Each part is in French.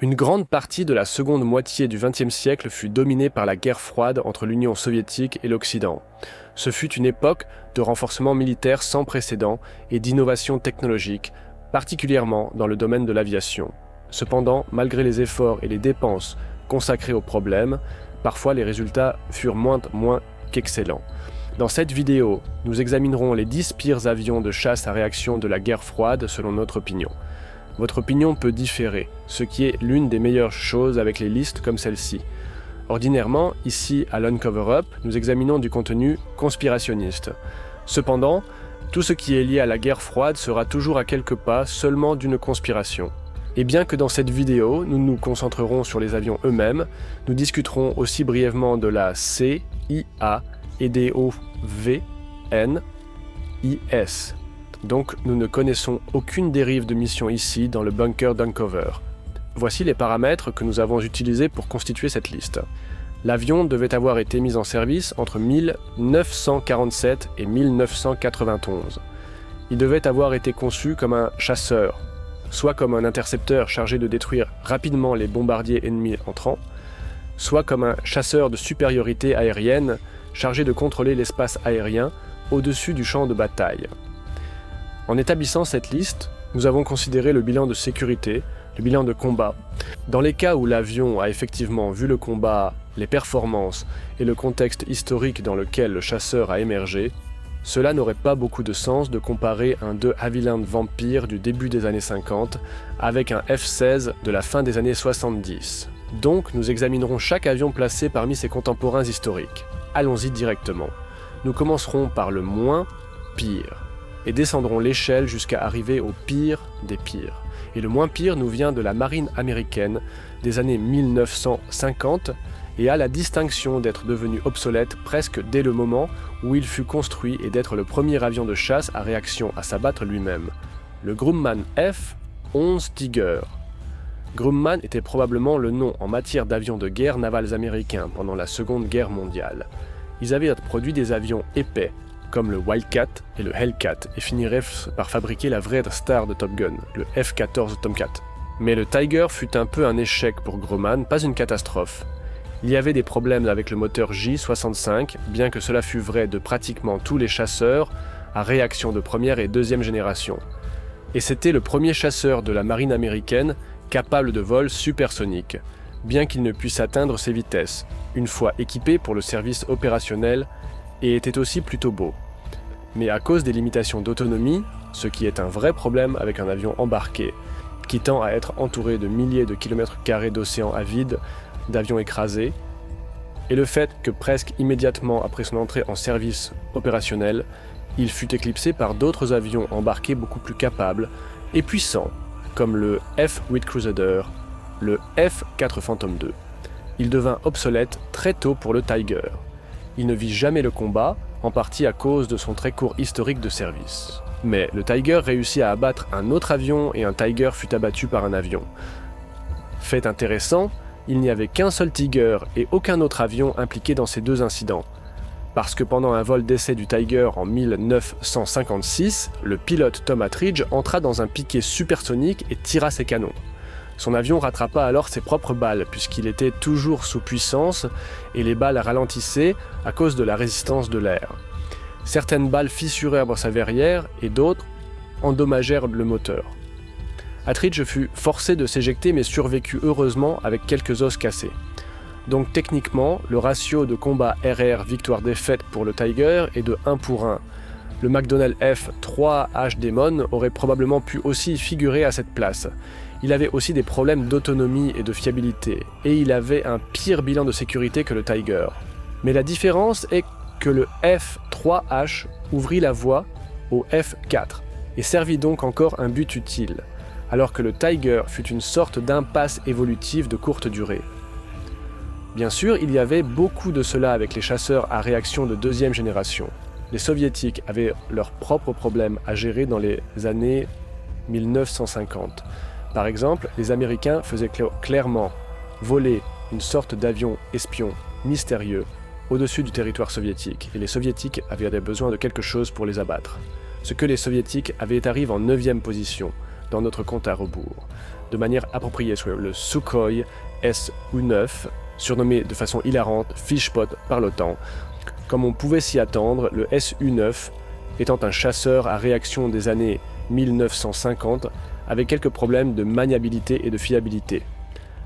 Une grande partie de la seconde moitié du XXe siècle fut dominée par la guerre froide entre l'Union soviétique et l'Occident. Ce fut une époque de renforcement militaire sans précédent et d'innovation technologique, particulièrement dans le domaine de l'aviation. Cependant, malgré les efforts et les dépenses consacrés au problème, parfois les résultats furent moins qu'excellents. Dans cette vidéo, nous examinerons les 10 pires avions de chasse à réaction de la guerre froide selon notre opinion. Votre opinion peut différer, ce qui est l'une des meilleures choses avec les listes comme celle-ci. Ordinairement, ici à l'Uncover Up, nous examinons du contenu conspirationniste. Cependant, tout ce qui est lié à la guerre froide sera toujours à quelques pas seulement d'une conspiration. Et bien que dans cette vidéo, nous nous concentrerons sur les avions eux-mêmes, nous discuterons aussi brièvement de la CIA et des OVNIS. Donc nous ne connaissons aucune dérive de mission ici dans le bunker d'Uncover. Voici les paramètres que nous avons utilisés pour constituer cette liste. L'avion devait avoir été mis en service entre 1947 et 1991. Il devait avoir été conçu comme un chasseur, soit comme un intercepteur chargé de détruire rapidement les bombardiers ennemis entrants, soit comme un chasseur de supériorité aérienne chargé de contrôler l'espace aérien au-dessus du champ de bataille. En établissant cette liste, nous avons considéré le bilan de sécurité, le bilan de combat. Dans les cas où l'avion a effectivement vu le combat, les performances et le contexte historique dans lequel le chasseur a émergé, cela n'aurait pas beaucoup de sens de comparer un de Havilland Vampire du début des années 50 avec un F-16 de la fin des années 70. Donc nous examinerons chaque avion placé parmi ses contemporains historiques. Allons-y directement. Nous commencerons par le moins pire et descendrons l'échelle jusqu'à arriver au pire des pires. Et le moins pire nous vient de la marine américaine des années 1950 et a la distinction d'être devenu obsolète presque dès le moment où il fut construit et d'être le premier avion de chasse à réaction à s'abattre lui-même, le Grumman F-11 Tiger. Grumman était probablement le nom en matière d'avions de guerre navals américains pendant la Seconde Guerre mondiale. Ils avaient produit des avions épais, comme le Wildcat et le Hellcat, et finiraient par fabriquer la vraie star de Top Gun, le F-14 Tomcat. Mais le Tiger fut un peu un échec pour Grumman, pas une catastrophe. Il y avait des problèmes avec le moteur J-65, bien que cela fût vrai de pratiquement tous les chasseurs à réaction de première et deuxième génération. Et c'était le premier chasseur de la marine américaine capable de vol supersonique, bien qu'il ne puisse atteindre ses vitesses, une fois équipé pour le service opérationnel, et était aussi plutôt beau. Mais à cause des limitations d'autonomie, ce qui est un vrai problème avec un avion embarqué, qui tend à être entouré de milliers de kilomètres carrés d'océan à vide, d'avions écrasés, et le fait que presque immédiatement après son entrée en service opérationnel, il fut éclipsé par d'autres avions embarqués beaucoup plus capables et puissants, comme le F-8 Crusader, le F-4 Phantom II. Il devint obsolète très tôt pour le Tiger. Il ne vit jamais le combat, en partie à cause de son très court historique de service. Mais le Tiger réussit à abattre un autre avion et un Tiger fut abattu par un avion. Fait intéressant, il n'y avait qu'un seul Tiger et aucun autre avion impliqué dans ces deux incidents. Parce que pendant un vol d'essai du Tiger en 1956, le pilote Tom Attridge entra dans un piquet supersonique et tira ses canons. Son avion rattrapa alors ses propres balles puisqu'il était toujours sous puissance et les balles ralentissaient à cause de la résistance de l'air. Certaines balles fissurèrent sa verrière et d'autres endommagèrent le moteur. Attridge fut forcé de s'éjecter mais survécut heureusement avec quelques os cassés. Donc techniquement, le ratio de combat RR victoire-défaite pour le Tiger est de 1 pour 1. Le McDonnell F-3H Demon aurait probablement pu aussi figurer à cette place. Il avait aussi des problèmes d'autonomie et de fiabilité, et il avait un pire bilan de sécurité que le Tiger. Mais la différence est que le F-3H ouvrit la voie au F-4, et servit donc encore un but utile, alors que le Tiger fut une sorte d'impasse évolutive de courte durée. Bien sûr, il y avait beaucoup de cela avec les chasseurs à réaction de deuxième génération. Les soviétiques avaient leurs propres problèmes à gérer dans les années 1950. Par exemple, les Américains faisaient clairement voler une sorte d'avion espion mystérieux au-dessus du territoire soviétique, et les soviétiques avaient besoin de quelque chose pour les abattre. Ce que les soviétiques avaient arrivé en 9e position dans notre compte à rebours. de manière appropriée sur le Sukhoi Su-9, surnommé de façon hilarante Fishpot par l'OTAN. Comme on pouvait s'y attendre, le Su-9 étant un chasseur à réaction des années 1950, avec quelques problèmes de maniabilité et de fiabilité.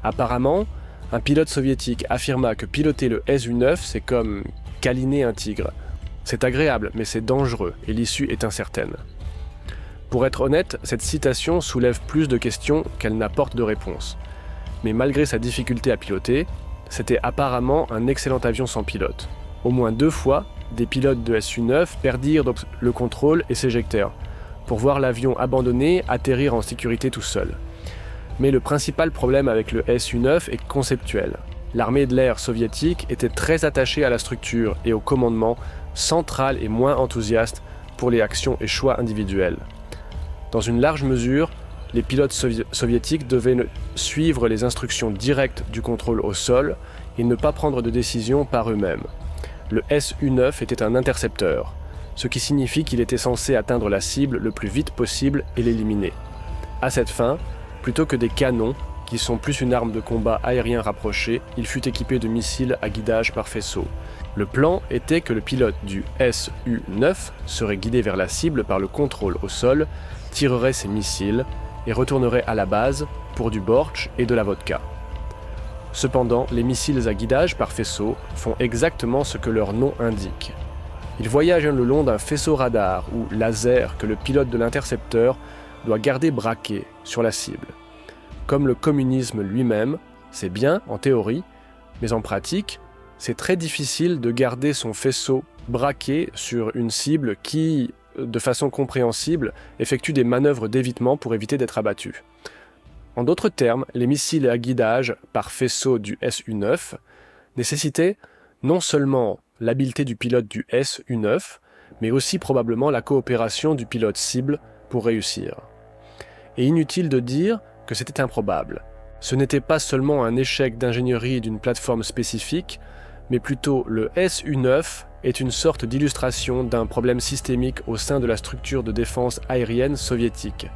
Apparemment, un pilote soviétique affirma que piloter le Su-9, c'est comme câliner un tigre. C'est agréable, mais c'est dangereux, et l'issue est incertaine. Pour être honnête, cette citation soulève plus de questions qu'elle n'apporte de réponses. Mais malgré sa difficulté à piloter, c'était apparemment un excellent avion sans pilote. Au moins 2 fois, des pilotes de Su-9 perdirent le contrôle et s'éjectèrent, pour voir l'avion abandonné atterrir en sécurité tout seul. Mais le principal problème avec le Su-9 est conceptuel. L'armée de l'air soviétique était très attachée à la structure et au commandement, central et moins enthousiaste pour les actions et choix individuels. Dans une large mesure, les pilotes soviétiques devaient suivre les instructions directes du contrôle au sol et ne pas prendre de décision par eux-mêmes. Le Su-9 était un intercepteur, ce qui signifie qu'il était censé atteindre la cible le plus vite possible et l'éliminer. À cette fin, plutôt que des canons, qui sont plus une arme de combat aérien rapproché, il fut équipé de missiles à guidage par faisceau. Le plan était que le pilote du Su-9 serait guidé vers la cible par le contrôle au sol, tirerait ses missiles et retournerait à la base pour du bortsch et de la vodka. Cependant, les missiles à guidage par faisceau font exactement ce que leur nom indique. Ils voyagent le long d'un faisceau radar ou laser que le pilote de l'intercepteur doit garder braqué sur la cible. Comme le communisme lui-même, c'est bien en théorie, mais en pratique, c'est très difficile de garder son faisceau braqué sur une cible qui, de façon compréhensible, effectue des manœuvres d'évitement pour éviter d'être abattu. En d'autres termes, les missiles à guidage par faisceau du Su-9 nécessitaient non seulement l'habileté du pilote du Su-9, mais aussi probablement la coopération du pilote cible pour réussir. Et inutile de dire que c'était improbable. Ce n'était pas seulement un échec d'ingénierie d'une plateforme spécifique, mais plutôt le Su-9 est une sorte d'illustration d'un problème systémique au sein de la structure de défense aérienne soviétique.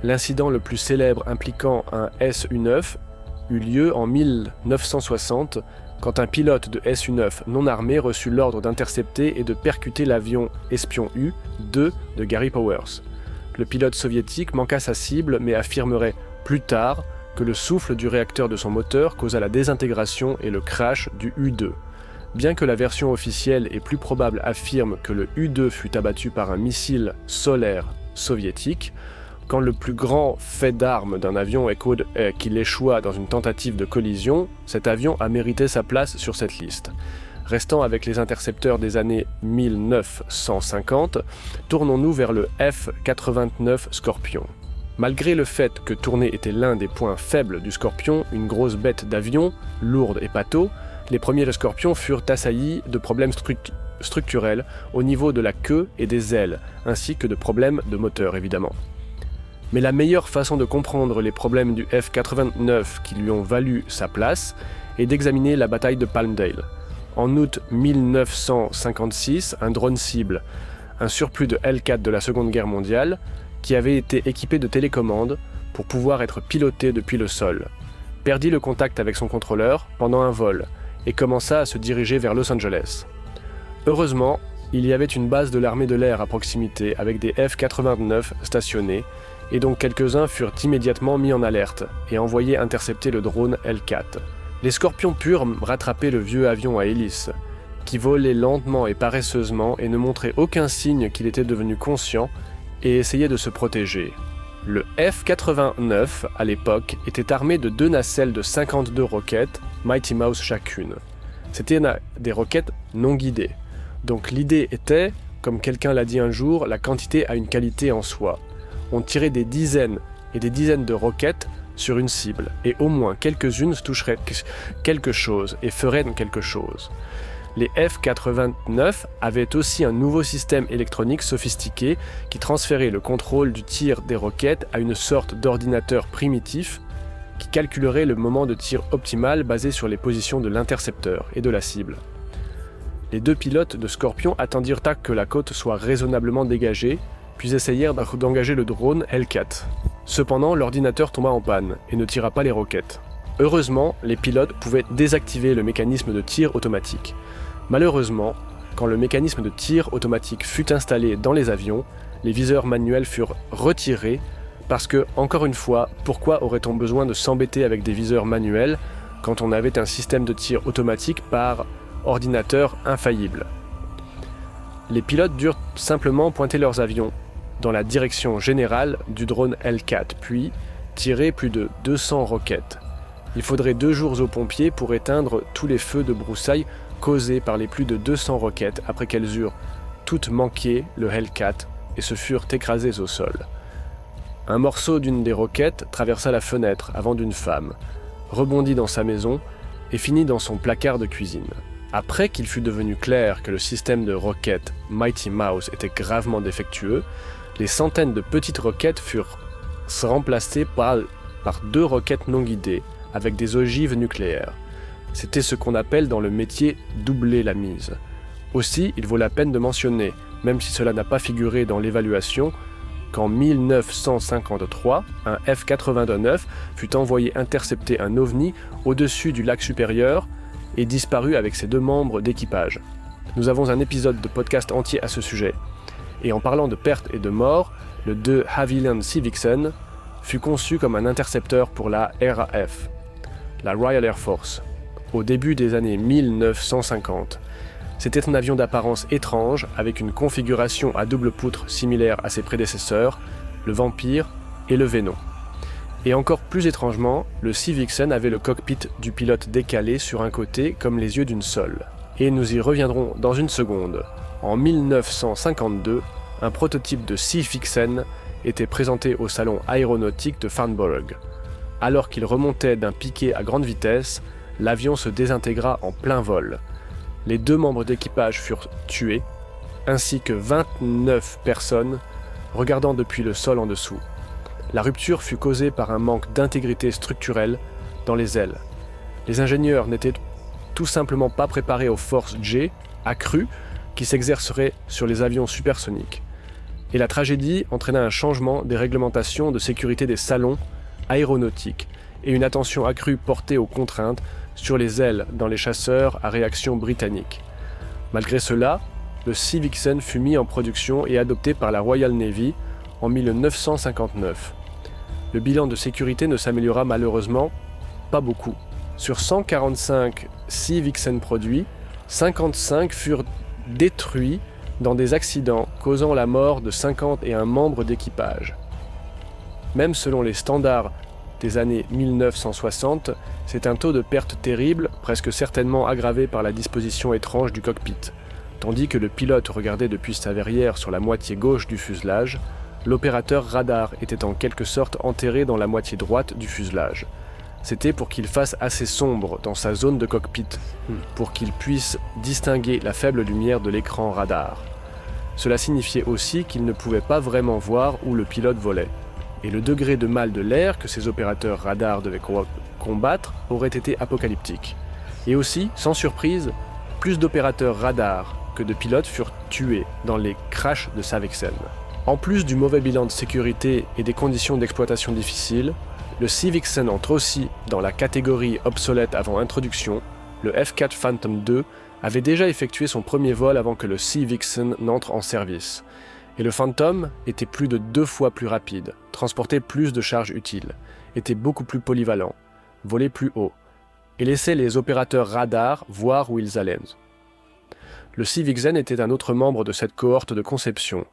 L'incident le plus célèbre impliquant un Su-9 eut lieu en 1960, quand un pilote de Su-9 non armé reçut l'ordre d'intercepter et de percuter l'avion espion U-2 de Gary Powers. Le pilote soviétique manqua sa cible mais affirmerait plus tard que le souffle du réacteur de son moteur causa la désintégration et le crash du U-2. Bien que la version officielle et plus probable affirme que le U-2 fut abattu par un missile solaire soviétique, quand le plus grand fait d'armes d'un avion est qu'il échoua dans une tentative de collision, cet avion a mérité sa place sur cette liste. Restant avec les intercepteurs des années 1950, tournons-nous vers le F-89 Scorpion. Malgré le fait que tourner était l'un des points faibles du Scorpion, une grosse bête d'avion, lourde et pâteau, les premiers Scorpions furent assaillis de problèmes structurels au niveau de la queue et des ailes, ainsi que de problèmes de moteur évidemment. Mais la meilleure façon de comprendre les problèmes du F-89 qui lui ont valu sa place est d'examiner la bataille de Palmdale. En août 1956, un drone cible, un surplus de L-4 de la Seconde Guerre mondiale, qui avait été équipé de télécommande pour pouvoir être piloté depuis le sol, perdit le contact avec son contrôleur pendant un vol et commença à se diriger vers Los Angeles. Heureusement, il y avait une base de l'armée de l'air à proximité avec des F-89 stationnés, et donc quelques-uns furent immédiatement mis en alerte et envoyés intercepter le drone L-4. Les Scorpions purent rattraper le vieux avion à hélice, qui volait lentement et paresseusement et ne montrait aucun signe qu'il était devenu conscient et essayait de se protéger. Le F-89, à l'époque, était armé de 2 nacelles de 52 roquettes, Mighty Mouse chacune. C'était des roquettes non guidées. Donc l'idée était, comme quelqu'un l'a dit un jour, la quantité a une qualité en soi. On tirait des dizaines et des dizaines de roquettes sur une cible, et au moins quelques-unes toucheraient quelque chose et feraient quelque chose. Les F-89 avaient aussi un nouveau système électronique sophistiqué qui transférait le contrôle du tir des roquettes à une sorte d'ordinateur primitif qui calculerait le moment de tir optimal basé sur les positions de l'intercepteur et de la cible. Les 2 pilotes de Scorpion attendirent que la côte soit raisonnablement dégagée, puis essayèrent d'engager le drone L-4. Cependant, l'ordinateur tomba en panne et ne tira pas les roquettes. Heureusement, les pilotes pouvaient désactiver le mécanisme de tir automatique. Malheureusement, quand le mécanisme de tir automatique fut installé dans les avions, les viseurs manuels furent retirés parce que, encore une fois, pourquoi aurait-on besoin de s'embêter avec des viseurs manuels quand on avait un système de tir automatique par ordinateur infaillible? Les pilotes durent simplement pointer leurs avions dans la direction générale du drone Hellcat, puis tirer plus de 200 roquettes. Il faudrait 2 jours aux pompiers pour éteindre tous les feux de broussailles causés par les plus de 200 roquettes après qu'elles eurent toutes manqué le Hellcat et se furent écrasées au sol. Un morceau d'une des roquettes traversa la fenêtre avant d'une femme, rebondit dans sa maison et finit dans son placard de cuisine. Après qu'il fut devenu clair que le système de roquettes Mighty Mouse était gravement défectueux, les centaines de petites roquettes furent remplacées par 2 roquettes non guidées avec des ogives nucléaires. C'était ce qu'on appelle dans le métier doubler la mise. Aussi, il vaut la peine de mentionner, même si cela n'a pas figuré dans l'évaluation, qu'en 1953, un F-89 fut envoyé intercepter un ovni au-dessus du lac Supérieur et disparu avec ses 2 membres d'équipage. Nous avons un épisode de podcast entier à ce sujet. Et en parlant de pertes et de morts, le de Havilland Sea Vixen fut conçu comme un intercepteur pour la RAF, la Royal Air Force, au début des années 1950. C'était un avion d'apparence étrange avec une configuration à double poutre similaire à ses prédécesseurs, le Vampire et le Venom. Et encore plus étrangement, le Sea Vixen avait le cockpit du pilote décalé sur un côté comme les yeux d'une sole. Et nous y reviendrons dans une seconde. En 1952, un prototype de Sea Vixen était présenté au salon aéronautique de Farnborough. Alors qu'il remontait d'un piqué à grande vitesse, l'avion se désintégra en plein vol. Les 2 membres d'équipage furent tués, ainsi que 29 personnes regardant depuis le sol en dessous. La rupture fut causée par un manque d'intégrité structurelle dans les ailes. Les ingénieurs n'étaient tout simplement pas préparés aux forces G accrues qui s'exerceraient sur les avions supersoniques. Et la tragédie entraîna un changement des réglementations de sécurité des salons aéronautiques et une attention accrue portée aux contraintes sur les ailes dans les chasseurs à réaction britanniques. Malgré cela, le Sea Vixen fut mis en production et adopté par la Royal Navy en 1959. Le bilan de sécurité ne s'améliora malheureusement pas beaucoup. Sur 145 Sea Vixen produits, 55 furent détruits dans des accidents causant la mort de 51 membres d'équipage. Même selon les standards des années 1960, c'est un taux de perte terrible, presque certainement aggravé par la disposition étrange du cockpit. Tandis que le pilote regardait depuis sa verrière sur la moitié gauche du fuselage, l'opérateur radar était en quelque sorte enterré dans la moitié droite du fuselage. C'était pour qu'il fasse assez sombre dans sa zone de cockpit, pour qu'il puisse distinguer la faible lumière de l'écran radar. Cela signifiait aussi qu'il ne pouvait pas vraiment voir où le pilote volait. Et le degré de mal de l'air que ces opérateurs radar devaient combattre aurait été apocalyptique. Et aussi, sans surprise, plus d'opérateurs radar que de pilotes furent tués dans les crashs de Sea Vixen. En plus du mauvais bilan de sécurité et des conditions d'exploitation difficiles, le Sea Vixen entre aussi dans la catégorie obsolète avant introduction. Le F-4 Phantom II avait déjà effectué son premier vol avant que le Sea Vixen n'entre en service. Et le Phantom était plus de 2 fois plus rapide, transportait plus de charges utiles, était beaucoup plus polyvalent, volait plus haut, et laissait les opérateurs radar voir où ils allaient. Le Sea Vixen était un autre membre de cette cohorte de conception,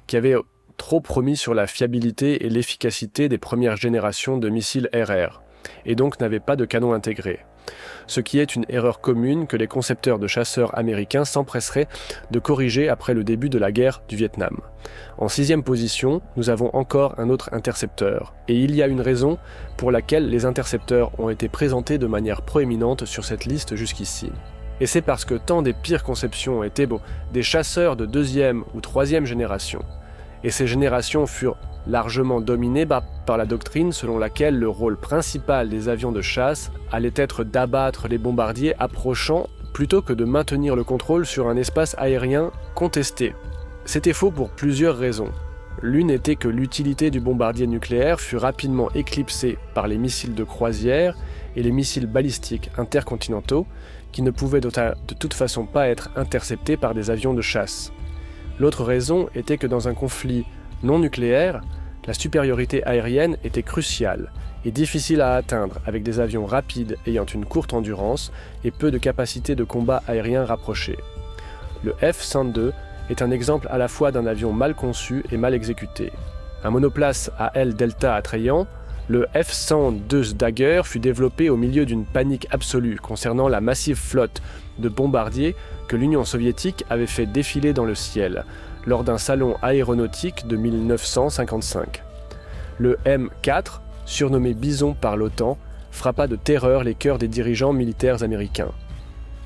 qui avait trop promis sur la fiabilité et l'efficacité des premières générations de missiles RR, et donc n'avait pas de canon intégré. Ce qui est une erreur commune que les concepteurs de chasseurs américains s'empresseraient de corriger après le début de la guerre du Vietnam. En 6e position, nous avons encore un autre intercepteur, et il y a une raison pour laquelle les intercepteurs ont été présentés de manière proéminente sur cette liste jusqu'ici. Et c'est parce que tant des pires conceptions étaient des chasseurs de 2e ou 3e génération. Et ces générations furent largement dominées par la doctrine selon laquelle le rôle principal des avions de chasse allait être d'abattre les bombardiers approchant plutôt que de maintenir le contrôle sur un espace aérien contesté. C'était faux pour plusieurs raisons. L'une était que l'utilité du bombardier nucléaire fut rapidement éclipsée par les missiles de croisière et les missiles balistiques intercontinentaux qui ne pouvaient de toute façon pas être interceptés par des avions de chasse. L'autre raison était que dans un conflit non nucléaire, la supériorité aérienne était cruciale et difficile à atteindre avec des avions rapides ayant une courte endurance et peu de capacité de combat aérien rapprochée. Le F-102 est un exemple à la fois d'un avion mal conçu et mal exécuté. Un monoplace à aile delta attrayant, le F-102 Dagger fut développé au milieu d'une panique absolue concernant la massive flotte de bombardiers que l'Union soviétique avait fait défiler dans le ciel lors d'un salon aéronautique de 1955. Le M4, surnommé Bison par l'OTAN, frappa de terreur les cœurs des dirigeants militaires américains.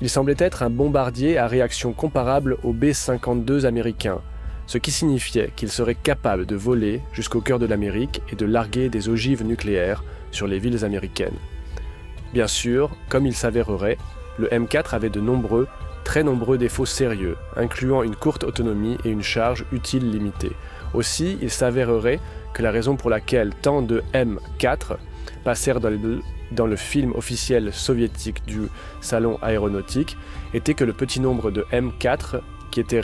Il semblait être un bombardier à réaction comparable au B-52 américain, ce qui signifiait qu'il serait capable de voler jusqu'au cœur de l'Amérique et de larguer des ogives nucléaires sur les villes américaines. Bien sûr, comme il s'avérerait, le M4 avait de très nombreux défauts sérieux, incluant une courte autonomie et une charge utile limitée. Aussi, il s'avérerait que la raison pour laquelle tant de M4 passèrent dans le film officiel soviétique du salon aéronautique était que le petit nombre de M4 qui étaient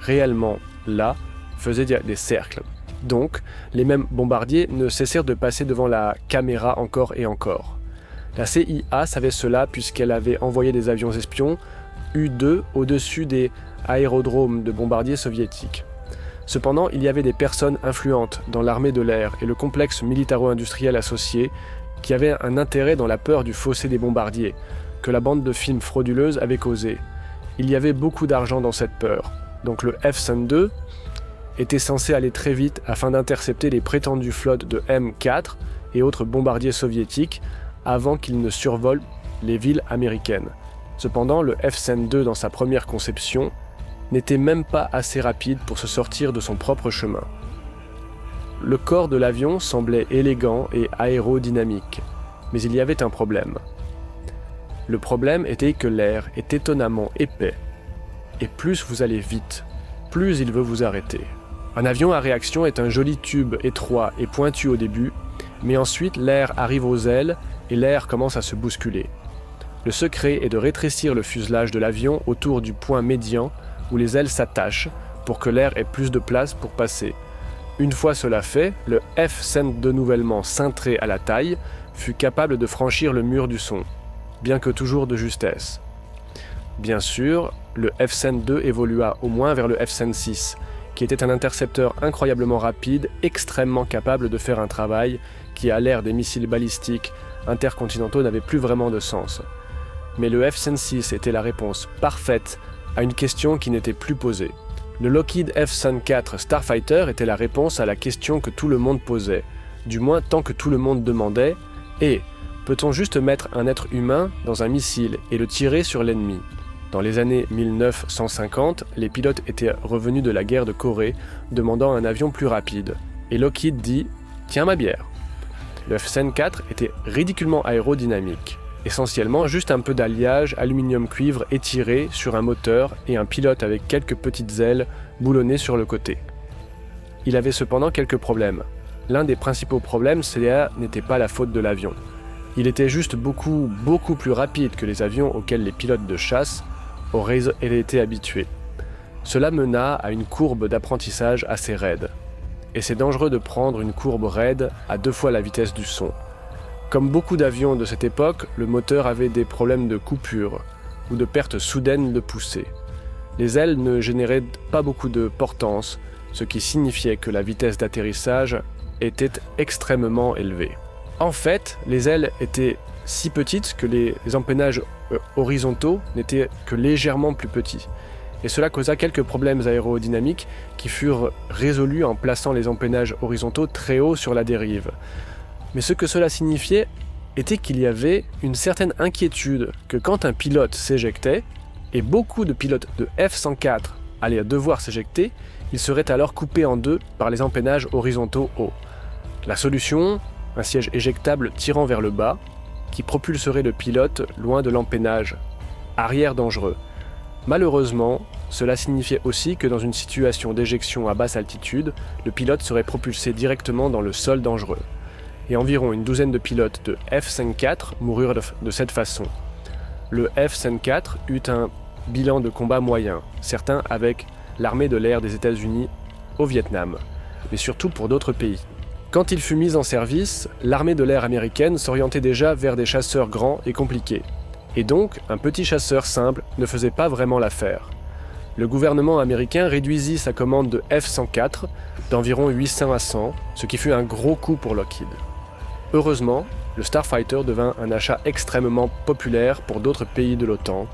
réellement là faisait des cercles. Donc, les mêmes bombardiers ne cessèrent de passer devant la caméra encore et encore. La CIA savait cela puisqu'elle avait envoyé des avions espions U-2 au-dessus des aérodromes de bombardiers soviétiques. Cependant, il y avait des personnes influentes dans l'armée de l'air et le complexe militaro-industriel associé qui avaient un intérêt dans la peur du fossé des bombardiers, que la bande de films frauduleuse avait causé. Il y avait beaucoup d'argent dans cette peur, donc le F-102 était censé aller très vite afin d'intercepter les prétendues flottes de M4 et autres bombardiers soviétiques avant qu'ils ne survolent les villes américaines. Cependant, le F-102 dans sa première conception n'était même pas assez rapide pour se sortir de son propre chemin. Le corps de l'avion semblait élégant et aérodynamique, mais il y avait un problème. Le problème était que l'air est étonnamment épais, et plus vous allez vite, plus il veut vous arrêter. Un avion à réaction est un joli tube étroit et pointu au début, mais ensuite l'air arrive aux ailes et l'air commence à se bousculer. Le secret est de rétrécir le fuselage de l'avion autour du point médian où les ailes s'attachent pour que l'air ait plus de place pour passer. Une fois cela fait, le F-102 nouvellement cintré à la taille fut capable de franchir le mur du son, bien que toujours de justesse. Bien sûr, le F-102 évolua au moins vers le F-106, qui était un intercepteur incroyablement rapide, extrêmement capable de faire un travail qui, à l'ère des missiles balistiques intercontinentaux, n'avait plus vraiment de sens. Mais le F-106 était la réponse parfaite à une question qui n'était plus posée. Le Lockheed F-104 Starfighter était la réponse à la question que tout le monde posait, du moins tant que tout le monde demandait « Et peut-on juste mettre un être humain dans un missile et le tirer sur l'ennemi ?» Dans les années 1950, les pilotes étaient revenus de la guerre de Corée demandant un avion plus rapide. Et Lockheed dit « Tiens ma bière !» Le F-104 était ridiculement aérodynamique. Essentiellement juste un peu d'alliage aluminium-cuivre étiré sur un moteur et un pilote avec quelques petites ailes boulonnées sur le côté. Il avait cependant quelques problèmes. L'un des principaux problèmes, n'était pas la faute de l'avion. Il était juste beaucoup plus rapide que les avions auxquels les pilotes de chasse auraient été habitués. Cela mena à une courbe d'apprentissage assez raide. Et c'est dangereux de prendre une courbe raide à 2 fois la vitesse du son. Comme beaucoup d'avions de cette époque, le moteur avait des problèmes de coupure ou de perte soudaine de poussée. Les ailes ne généraient pas beaucoup de portance, ce qui signifiait que la vitesse d'atterrissage était extrêmement élevée. En fait, les ailes étaient si petites que les empennages horizontaux n'étaient que légèrement plus petits. Et cela causa quelques problèmes aérodynamiques qui furent résolus en plaçant les empennages horizontaux très haut sur la dérive. Mais ce que cela signifiait était qu'il y avait une certaine inquiétude que quand un pilote s'éjectait, et beaucoup de pilotes de F-104 allaient devoir s'éjecter, il serait alors coupé en deux par les empennages horizontaux hauts. La solution, un siège éjectable tirant vers le bas, qui propulserait le pilote loin de l'empennage, arrière dangereux. Malheureusement, Cela signifiait aussi que dans une situation d'éjection à basse altitude, le pilote serait propulsé directement dans le sol dangereux. Et environ une douzaine de pilotes de F-5-4 moururent de cette façon. Le F-5-4 eut un bilan de combat moyen, certains avec l'armée de l'air des États-Unis au Vietnam, mais surtout pour d'autres pays. Quand il fut mis en service, l'armée de l'air américaine s'orientait déjà vers des chasseurs grands et compliqués. Et donc, un petit chasseur simple ne faisait pas vraiment l'affaire. Le gouvernement américain réduisit sa commande de F-104 d'environ 800 à 100, ce qui fut un gros coup pour Lockheed. Heureusement, le Starfighter devint un achat extrêmement populaire pour d'autres pays de l'OTAN,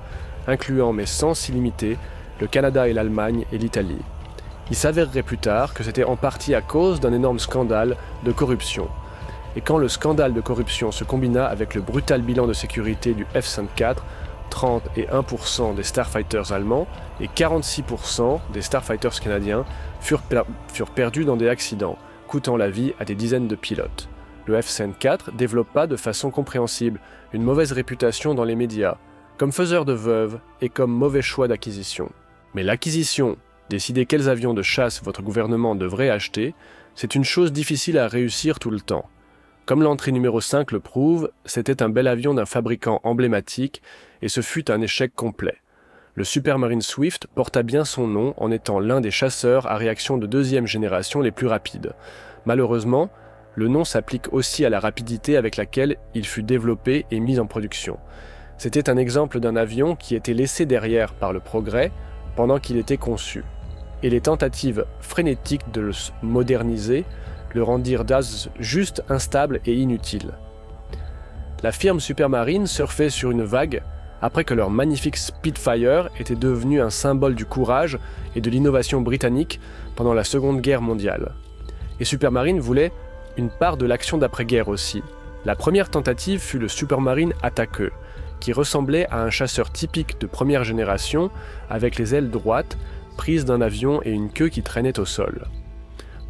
incluant mais sans illimité le Canada et l'Allemagne et l'Italie. Il s'avérerait plus tard que c'était en partie à cause d'un énorme scandale de corruption. Et quand le scandale de corruption se combina avec le brutal bilan de sécurité du F-104, 31% des Starfighters allemands et 46% des Starfighters canadiens furent perdus dans des accidents, coûtant la vie à des dizaines de pilotes. Le F-104 développa de façon compréhensible une mauvaise réputation dans les médias, comme faiseur de veuves et comme mauvais choix d'acquisition. Mais l'acquisition, décider quels avions de chasse votre gouvernement devrait acheter, c'est une chose difficile à réussir tout le temps. Comme l'entrée numéro 5 le prouve, c'était un bel avion d'un fabricant emblématique et ce fut un échec complet. Le Supermarine Swift porta bien son nom en étant l'un des chasseurs à réaction de deuxième génération les plus rapides. Malheureusement, le nom s'applique aussi à la rapidité avec laquelle il fut développé et mis en production. C'était un exemple d'un avion qui était laissé derrière par le progrès pendant qu'il était conçu. Et les tentatives frénétiques de le moderniser le rendirent juste instable et inutile. La firme Supermarine surfait sur une vague après que leur magnifique Spitfire était devenu un symbole du courage et de l'innovation britannique pendant la Seconde Guerre mondiale. Et Supermarine voulait une part de l'action d'après-guerre aussi. La première tentative fut le Supermarine Attacker, qui ressemblait à un chasseur typique de première génération avec les ailes droites prises d'un avion et une queue qui traînait au sol.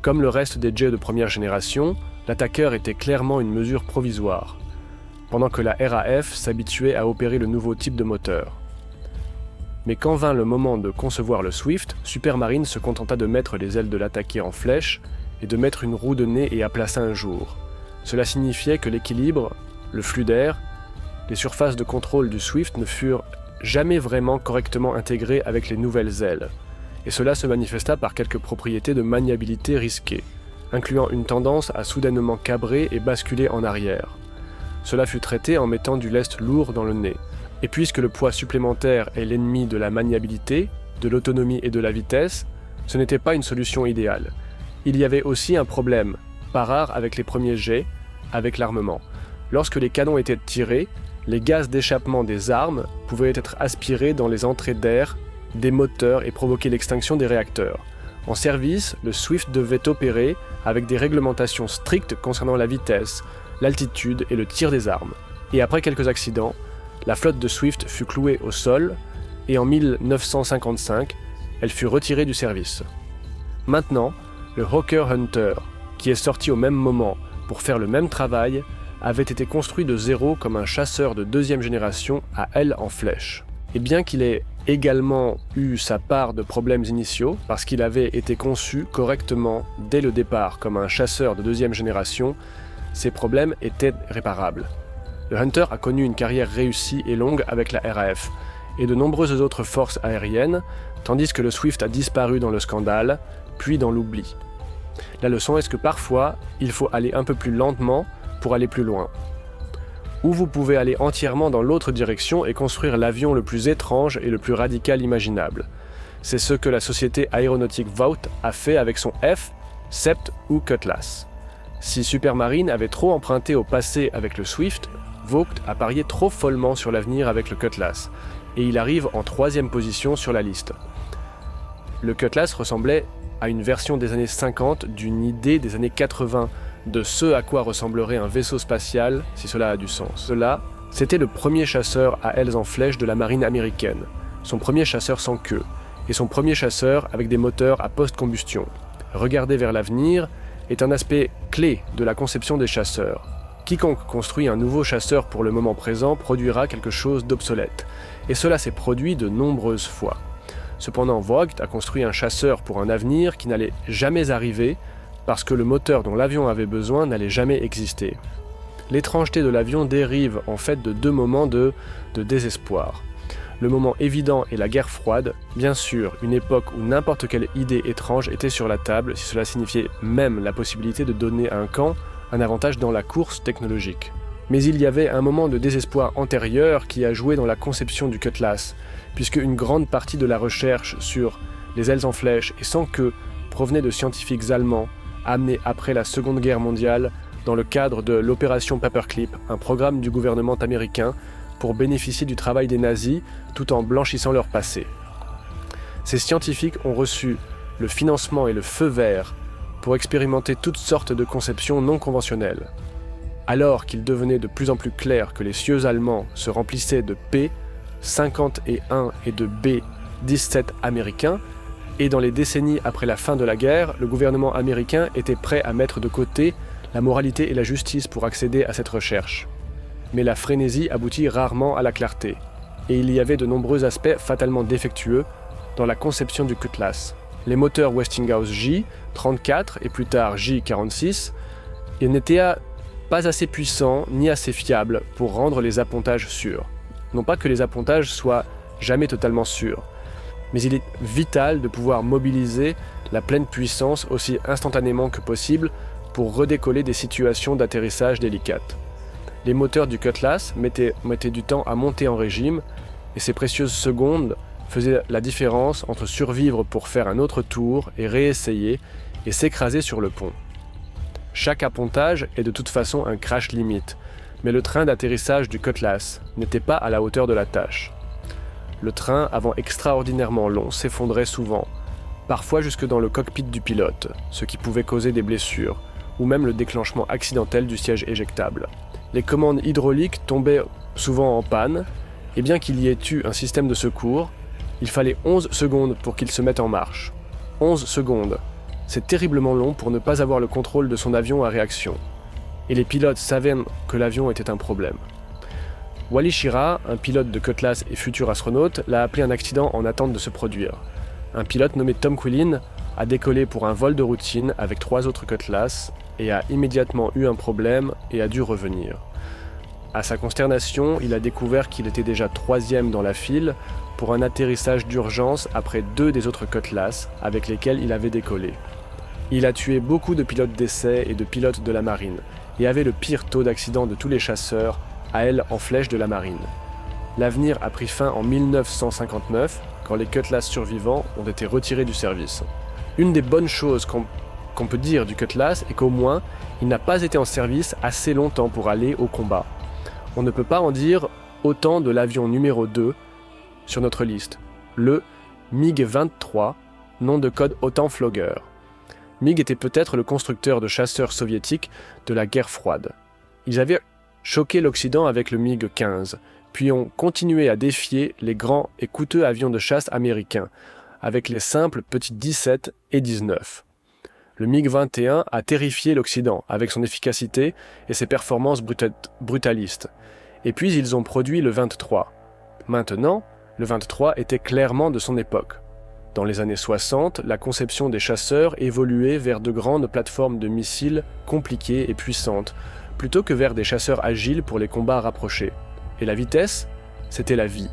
Comme le reste des jets de première génération, l'Attacker était clairement une mesure provisoire, pendant que la RAF s'habituait à opérer le nouveau type de moteur. Mais quand vint le moment de concevoir le Swift, Supermarine se contenta de mettre les ailes de l'Attacker en flèche et de mettre une roue de nez et à placer un jour. Cela signifiait que l'équilibre, le flux d'air, les surfaces de contrôle du Swift ne furent jamais vraiment correctement intégrées avec les nouvelles ailes, et cela se manifesta par quelques propriétés de maniabilité risquées, incluant une tendance à soudainement cabrer et basculer en arrière. Cela fut traité en mettant du lest lourd dans le nez, et puisque le poids supplémentaire est l'ennemi de la maniabilité, de l'autonomie et de la vitesse, ce n'était pas une solution idéale. Il y avait aussi un problème, pas rare avec les premiers jets, avec l'armement. Lorsque les canons étaient tirés, les gaz d'échappement des armes pouvaient être aspirés dans les entrées d'air des moteurs et provoquer l'extinction des réacteurs. En service, le Swift devait opérer avec des réglementations strictes concernant la vitesse, l'altitude et le tir des armes. Et après quelques accidents, la flotte de Swift fut clouée au sol et en 1955, elle fut retirée du service. Maintenant, le Hawker Hunter, qui est sorti au même moment pour faire le même travail, avait été construit de zéro comme un chasseur de deuxième génération à aile en flèche. Et bien qu'il ait également eu sa part de problèmes initiaux, parce qu'il avait été conçu correctement dès le départ comme un chasseur de deuxième génération, ces problèmes étaient réparables. Le Hunter a connu une carrière réussie et longue avec la RAF et de nombreuses autres forces aériennes, tandis que le Swift a disparu dans le scandale, puis dans l'oubli. La leçon est que parfois, il faut aller un peu plus lentement pour aller plus loin. Ou vous pouvez aller entièrement dans l'autre direction et construire l'avion le plus étrange et le plus radical imaginable. C'est ce que la société aéronautique Vought a fait avec son F, Sept ou Cutlass. Si Supermarine avait trop emprunté au passé avec le Swift, Vought a parié trop follement sur l'avenir avec le Cutlass, et il arrive en 3e position sur la liste. Le Cutlass ressemblait à une version des années 50 d'une idée des années 80 de ce à quoi ressemblerait un vaisseau spatial, si cela a du sens. Cela, c'était le premier chasseur à ailes en flèche de la marine américaine, son premier chasseur sans queue, et son premier chasseur avec des moteurs à post-combustion. Regarder vers l'avenir est un aspect clé de la conception des chasseurs. Quiconque construit un nouveau chasseur pour le moment présent produira quelque chose d'obsolète, et cela s'est produit de nombreuses fois. Cependant, Vogt a construit un chasseur pour un avenir qui n'allait jamais arriver parce que le moteur dont l'avion avait besoin n'allait jamais exister. L'étrangeté de l'avion dérive en fait de deux moments de désespoir. Le moment évident est la guerre froide, bien sûr, une époque où n'importe quelle idée étrange était sur la table si cela signifiait même la possibilité de donner à un camp un avantage dans la course technologique. Mais il y avait un moment de désespoir antérieur qui a joué dans la conception du Cutlass, puisque une grande partie de la recherche sur les ailes en flèche et sans queue provenait de scientifiques allemands amenés après la Seconde Guerre mondiale dans le cadre de l'opération Paperclip, un programme du gouvernement américain pour bénéficier du travail des nazis tout en blanchissant leur passé. Ces scientifiques ont reçu le financement et le feu vert pour expérimenter toutes sortes de conceptions non conventionnelles. Alors qu'il devenait de plus en plus clair que les cieux allemands se remplissaient de P-51 et de B-17 américains, et dans les décennies après la fin de la guerre, le gouvernement américain était prêt à mettre de côté la moralité et la justice pour accéder à cette recherche. Mais la frénésie aboutit rarement à la clarté, et il y avait de nombreux aspects fatalement défectueux dans la conception du Cutlass. Les moteurs Westinghouse J-34 et plus tard J-46 n'étaient pas assez puissants ni assez fiables pour rendre les appontages sûrs. Non pas que les appontages soient jamais totalement sûrs, mais il est vital de pouvoir mobiliser la pleine puissance aussi instantanément que possible pour redécoller des situations d'atterrissage délicates. Les moteurs du Cutlass mettaient du temps à monter en régime, et ces précieuses secondes faisaient la différence entre survivre pour faire un autre tour et réessayer et s'écraser sur le pont. Chaque appontage est de toute façon un crash limite, mais le train d'atterrissage du Cutlass n'était pas à la hauteur de la tâche. Le train, avant extraordinairement long, s'effondrait souvent, parfois jusque dans le cockpit du pilote, ce qui pouvait causer des blessures, ou même le déclenchement accidentel du siège éjectable. Les commandes hydrauliques tombaient souvent en panne, et bien qu'il y ait eu un système de secours, il fallait 11 secondes pour qu'il se mette en marche. 11 secondes. C'est terriblement long pour ne pas avoir le contrôle de son avion à réaction. Et les pilotes savaient que l'avion était un problème. Wally Schirra, un pilote de Cutlass et futur astronaute, l'a appelé un accident en attente de se produire. Un pilote nommé Tom Quillen a décollé pour un vol de routine avec 3 autres Cutlass et a immédiatement eu un problème et a dû revenir. À sa consternation, il a découvert qu'il était déjà 3e dans la file pour un atterrissage d'urgence après 2 des autres Cutlass avec lesquels il avait décollé. Il a tué beaucoup de pilotes d'essai et de pilotes de la marine et avait le pire taux d'accident de tous les chasseurs à ailes en flèche de la marine. L'avenir a pris fin en 1959 quand les Cutlass survivants ont été retirés du service. Une des bonnes choses qu'on peut dire du Cutlass est qu'au moins il n'a pas été en service assez longtemps pour aller au combat. On ne peut pas en dire autant de l'avion numéro 2 sur notre liste, le MiG-23, nom de code OTAN Flogger. MiG était peut-être le constructeur de chasseurs soviétiques de la guerre froide. Ils avaient choqué l'Occident avec le MiG-15, puis ont continué à défier les grands et coûteux avions de chasse américains, avec les simples petits 17 et 19. Le MiG-21 a terrifié l'Occident avec son efficacité et ses performances brutalistes. Et puis ils ont produit le 23. Maintenant, le 23 était clairement de son époque. Dans les années 60, la conception des chasseurs évoluait vers de grandes plateformes de missiles compliquées et puissantes, plutôt que vers des chasseurs agiles pour les combats rapprochés. Et la vitesse, c'était la vie.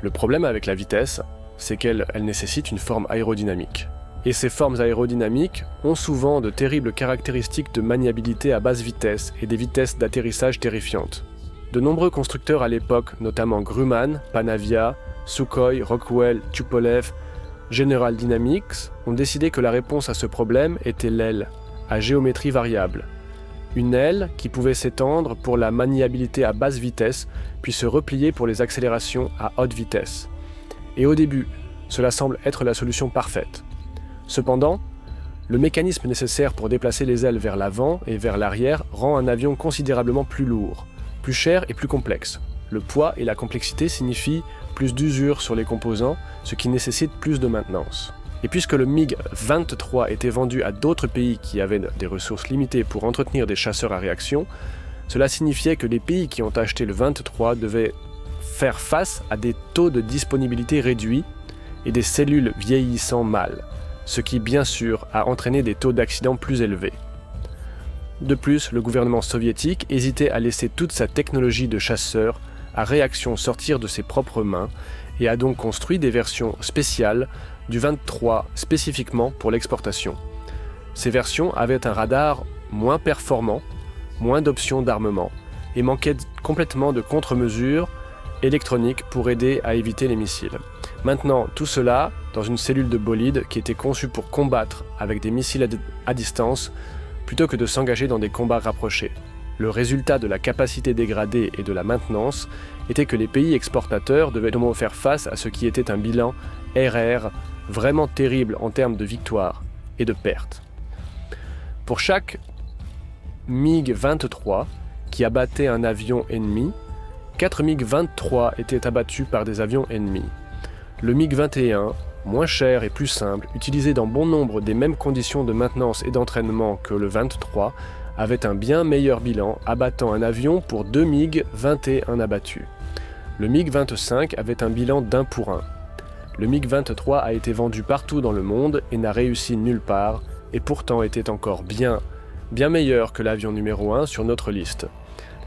Le problème avec la vitesse, c'est qu'elle nécessite une forme aérodynamique. Et ces formes aérodynamiques ont souvent de terribles caractéristiques de maniabilité à basse vitesse et des vitesses d'atterrissage terrifiantes. De nombreux constructeurs à l'époque, notamment Grumman, Panavia, Sukhoi, Rockwell, Tupolev, General Dynamics, ont décidé que la réponse à ce problème était l'aile, à géométrie variable. Une aile qui pouvait s'étendre pour la maniabilité à basse vitesse, puis se replier pour les accélérations à haute vitesse. Et au début, cela semble être la solution parfaite. Cependant, le mécanisme nécessaire pour déplacer les ailes vers l'avant et vers l'arrière rend un avion considérablement plus lourd, plus cher et plus complexe. Le poids et la complexité signifient plus d'usure sur les composants, ce qui nécessite plus de maintenance. Et puisque le MiG-23 était vendu à d'autres pays qui avaient des ressources limitées pour entretenir des chasseurs à réaction, cela signifiait que les pays qui ont acheté le 23 devaient faire face à des taux de disponibilité réduits, et des cellules vieillissant mal, ce qui bien sûr a entraîné des taux d'accidents plus élevés. De plus, le gouvernement soviétique hésitait à laisser toute sa technologie de chasseur à réaction sortir de ses propres mains et a donc construit des versions spéciales du 23 spécifiquement pour l'exportation. Ces versions avaient un radar moins performant, moins d'options d'armement et manquaient complètement de contre-mesures électroniques pour aider à éviter les missiles. Maintenant, tout cela dans une cellule de bolide qui était conçue pour combattre avec des missiles à distance plutôt que de s'engager dans des combats rapprochés. Le résultat de la capacité dégradée et de la maintenance était que les pays exportateurs devaient donc faire face à ce qui était un bilan RR vraiment terrible en termes de victoires et de pertes. Pour chaque MiG-23 qui abattait un avion ennemi, 4 MiG-23 étaient abattus par des avions ennemis. Le MiG-21, moins cher et plus simple, utilisé dans bon nombre des mêmes conditions de maintenance et d'entraînement que le 23, avait un bien meilleur bilan, abattant un avion pour 2 MiG-21 abattus. Le MiG-25 avait un bilan d'1 pour 1. Le MiG-23 a été vendu partout dans le monde et n'a réussi nulle part, et pourtant était encore bien meilleur que l'avion numéro 1 sur notre liste.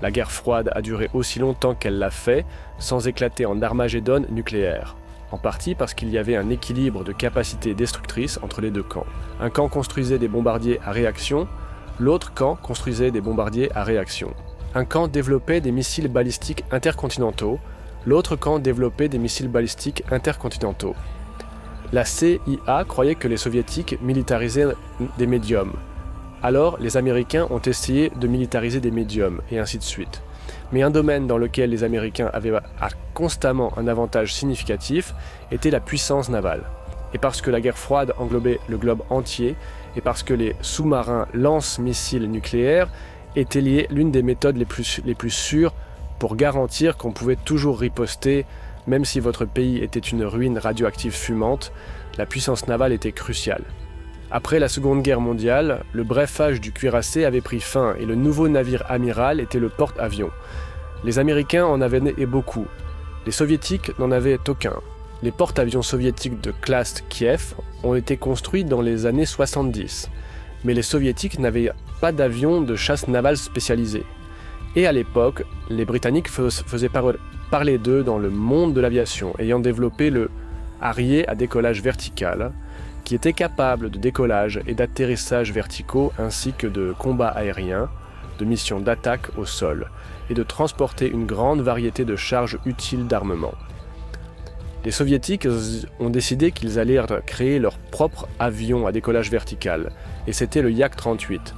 La guerre froide a duré aussi longtemps qu'elle l'a fait, sans éclater en Armageddon nucléaire. En partie parce qu'il y avait un équilibre de capacité destructrice entre les deux camps. Un camp construisait des bombardiers à réaction, l'autre camp construisait des bombardiers à réaction. Un camp développait des missiles balistiques intercontinentaux, l'autre camp développait des missiles balistiques intercontinentaux. La CIA croyait que les soviétiques militarisaient des médiums. Alors, les Américains ont essayé de militariser des médiums, et ainsi de suite. Mais un domaine dans lequel les Américains avaient constamment un avantage significatif était la puissance navale. Et parce que la guerre froide englobait le globe entier, et parce que les sous-marins lance-missiles nucléaires étaient l'une des méthodes les plus sûres pour garantir qu'on pouvait toujours riposter, même si votre pays était une ruine radioactive fumante, la puissance navale était cruciale. Après la Seconde Guerre mondiale, le bref âge du cuirassé avait pris fin et le nouveau navire amiral était le porte-avions. Les Américains en avaient et beaucoup. Les Soviétiques n'en avaient aucun. Les porte-avions soviétiques de classe Kiev ont été construits dans les années 70. Mais les Soviétiques n'avaient pas d'avions de chasse navale spécialisés. Et à l'époque, les Britanniques faisaient parler d'eux dans le monde de l'aviation, ayant développé le Harrier à décollage vertical, qui était capable de décollage et d'atterrissage verticaux ainsi que de combats aériens, de missions d'attaque au sol, et de transporter une grande variété de charges utiles d'armement. Les Soviétiques ont décidé qu'ils allaient créer leur propre avion à décollage vertical, et c'était le Yak-38.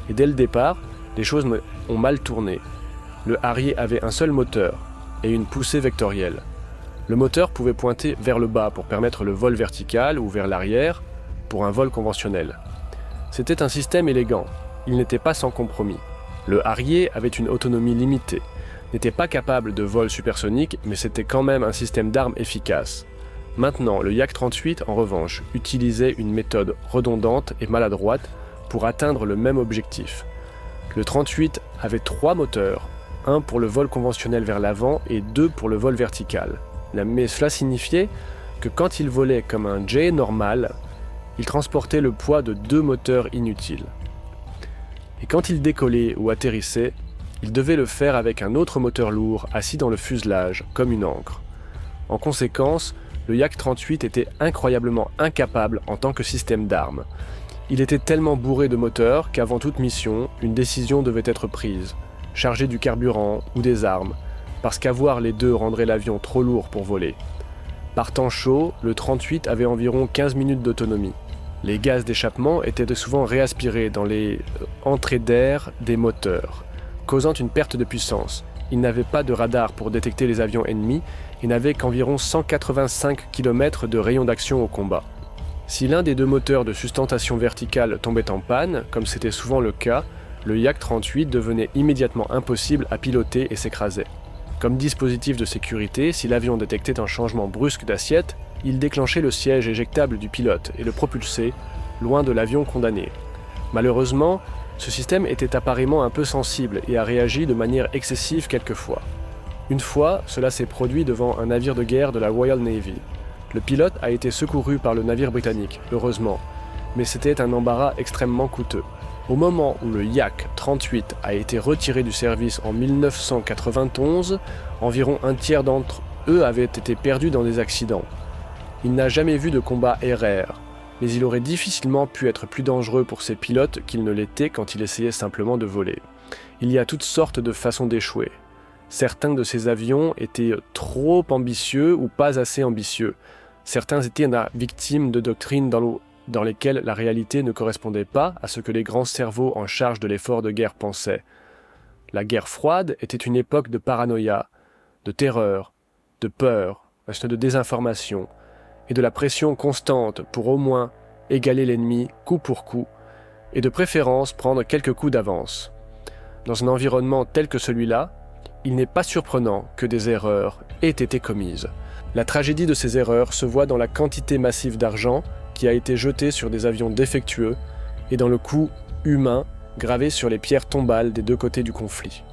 Et dès le départ, les choses ont mal tourné. Le Harrier avait un seul moteur, et une poussée vectorielle. Le moteur pouvait pointer vers le bas pour permettre le vol vertical ou vers l'arrière pour un vol conventionnel. C'était un système élégant, il n'était pas sans compromis. Le Harrier avait une autonomie limitée, n'était pas capable de vol supersonique, mais c'était quand même un système d'armes efficace. Maintenant, le Yak-38, en revanche, utilisait une méthode redondante et maladroite pour atteindre le même objectif. Le 38 avait 3 moteurs, un pour le vol conventionnel vers l'avant et 2 pour le vol vertical. Mais cela signifiait que quand il volait comme un jet normal, il transportait le poids de 2 moteurs inutiles. Et quand il décollait ou atterrissait, il devait le faire avec un autre moteur lourd assis dans le fuselage, comme une ancre. En conséquence, le Yak-38 était incroyablement incapable en tant que système d'armes. Il était tellement bourré de moteurs qu'avant toute mission, une décision devait être prise, charger du carburant ou des armes, parce qu'avoir les deux rendrait l'avion trop lourd pour voler. Par temps chaud, le 38 avait environ 15 minutes d'autonomie. Les gaz d'échappement étaient souvent réaspirés dans les entrées d'air des moteurs, causant une perte de puissance. Il n'avait pas de radar pour détecter les avions ennemis et n'avait qu'environ 185 km de rayon d'action au combat. Si l'un des 2 moteurs de sustentation verticale tombait en panne, comme c'était souvent le cas, le Yak-38 devenait immédiatement impossible à piloter et s'écrasait. Comme dispositif de sécurité, si l'avion détectait un changement brusque d'assiette, il déclenchait le siège éjectable du pilote et le propulsait loin de l'avion condamné. Malheureusement, ce système était apparemment un peu sensible et a réagi de manière excessive quelquefois. Une fois, cela s'est produit devant un navire de guerre de la Royal Navy. Le pilote a été secouru par le navire britannique, heureusement, mais c'était un embarras extrêmement coûteux. Au moment où le Yak 38 a été retiré du service en 1991, environ un tiers d'entre eux avaient été perdus dans des accidents. Il n'a jamais vu de combat RR, mais il aurait difficilement pu être plus dangereux pour ses pilotes qu'il ne l'était quand il essayait simplement de voler. Il y a toutes sortes de façons d'échouer. Certains de ces avions étaient trop ambitieux ou pas assez ambitieux. Certains étaient victimes de doctrines dans lesquelles la réalité ne correspondait pas à ce que les grands cerveaux en charge de l'effort de guerre pensaient. La guerre froide était une époque de paranoïa, de terreur, de peur, de désinformation, et de la pression constante pour au moins égaler l'ennemi coup pour coup, et de préférence prendre quelques coups d'avance. Dans un environnement tel que celui-là, il n'est pas surprenant que des erreurs aient été commises. La tragédie de ces erreurs se voit dans la quantité massive d'argent qui a été jetée sur des avions défectueux et dans le coût humain gravé sur les pierres tombales des deux côtés du conflit.